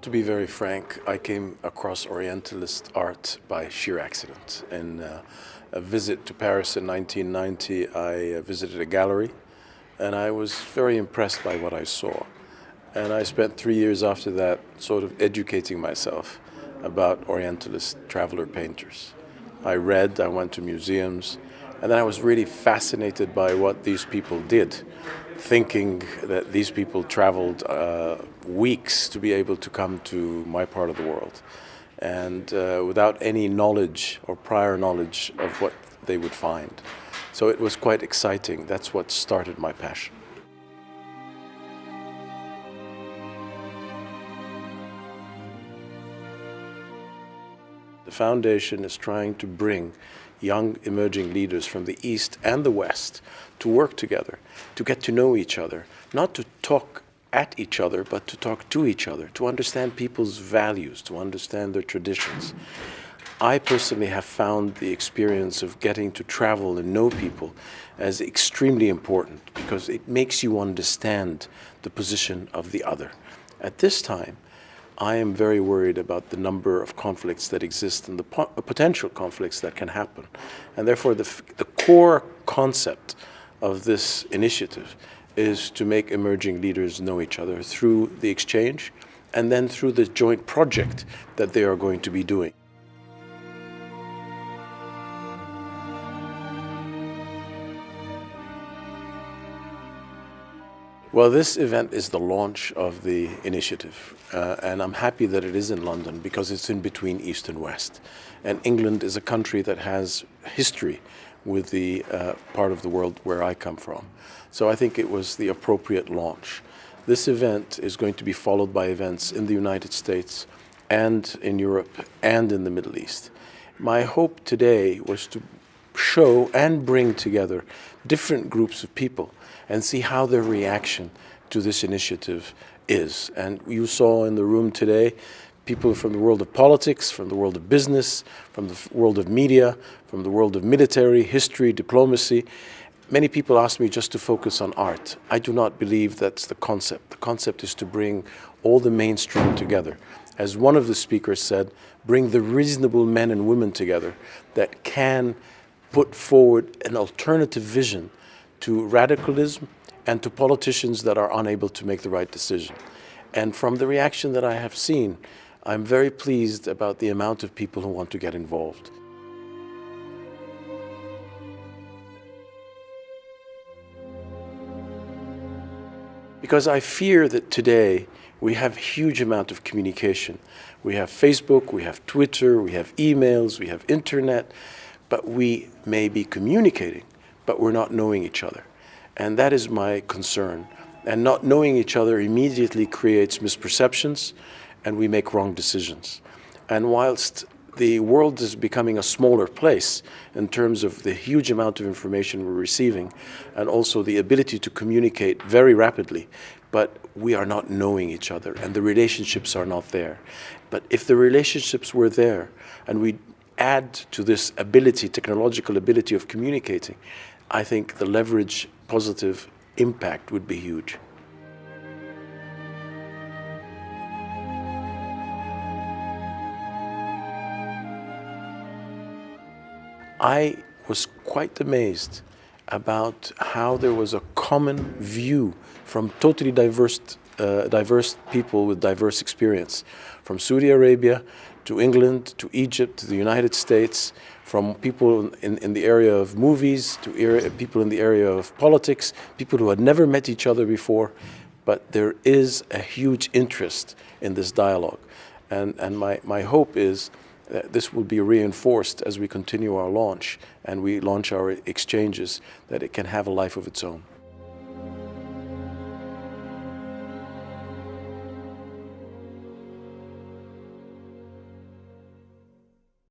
To be very frank, I came across Orientalist art by sheer accident. In a visit to Paris in 1990, I visited a gallery and I was very impressed by what I saw. And I spent 3 years after that sort of educating myself about Orientalist traveler painters. I read, I went to museums, and then I was really fascinated by what these people did, thinking that these people traveled weeks to be able to come to my part of the world, and without any knowledge or prior knowledge of what they would find. So it was quite exciting. That's what started my passion. The foundation is trying to bring young emerging leaders from the East and the West to work together, to get to know each other, not to talk at each other, but to talk to each other, to understand people's values, to understand their traditions. I personally have found the experience of getting to travel and know people as extremely important because it makes you understand the position of the other. At this time, I am very worried about the number of conflicts that exist and the potential conflicts that can happen. And therefore, the core concept of this initiative is to make emerging leaders know each other through the exchange and then through the joint project that they are going to be doing. Well, this event is the launch of the initiative, and I'm happy that it is in London because it's in between East and West. And England is a country that has history with the part of the world where I come from. So I think it was the appropriate launch. This event is going to be followed by events in the United States and in Europe and in the Middle East. My hope today was to show and bring together different groups of people and see how their reaction to this initiative is. And you saw in the room today people from the world of politics, from the world of business, from the world of media, from the world of military, history, diplomacy. Many people ask me just to focus on art. I do not believe that's the concept. The concept is to bring all the mainstream together. As one of the speakers said, bring the reasonable men and women together that can put forward an alternative vision to radicalism and to politicians that are unable to make the right decision. And from the reaction that I have seen, I'm very pleased about the amount of people who want to get involved. Because I fear that today we have a huge amount of communication. We have Facebook, we have Twitter, we have emails, we have internet, but we may be communicating, but we're not knowing each other. And that is my concern. And not knowing each other immediately creates misperceptions and we make wrong decisions. And whilst the world is becoming a smaller place in terms of the huge amount of information we're receiving and also the ability to communicate very rapidly, but we are not knowing each other and the relationships are not there. But if the relationships were there and we add to this ability, technological ability of communicating, I think the leverage positive impact would be huge. I was quite amazed about how there was a common view from totally diverse people with diverse experience, from Saudi Arabia to England, to Egypt, to the United States, from people in the area of movies, to people in the area of politics, people who had never met each other before. But there is a huge interest in this dialogue. And my hope is that this will be reinforced as we continue our launch and we launch our exchanges, that it can have a life of its own.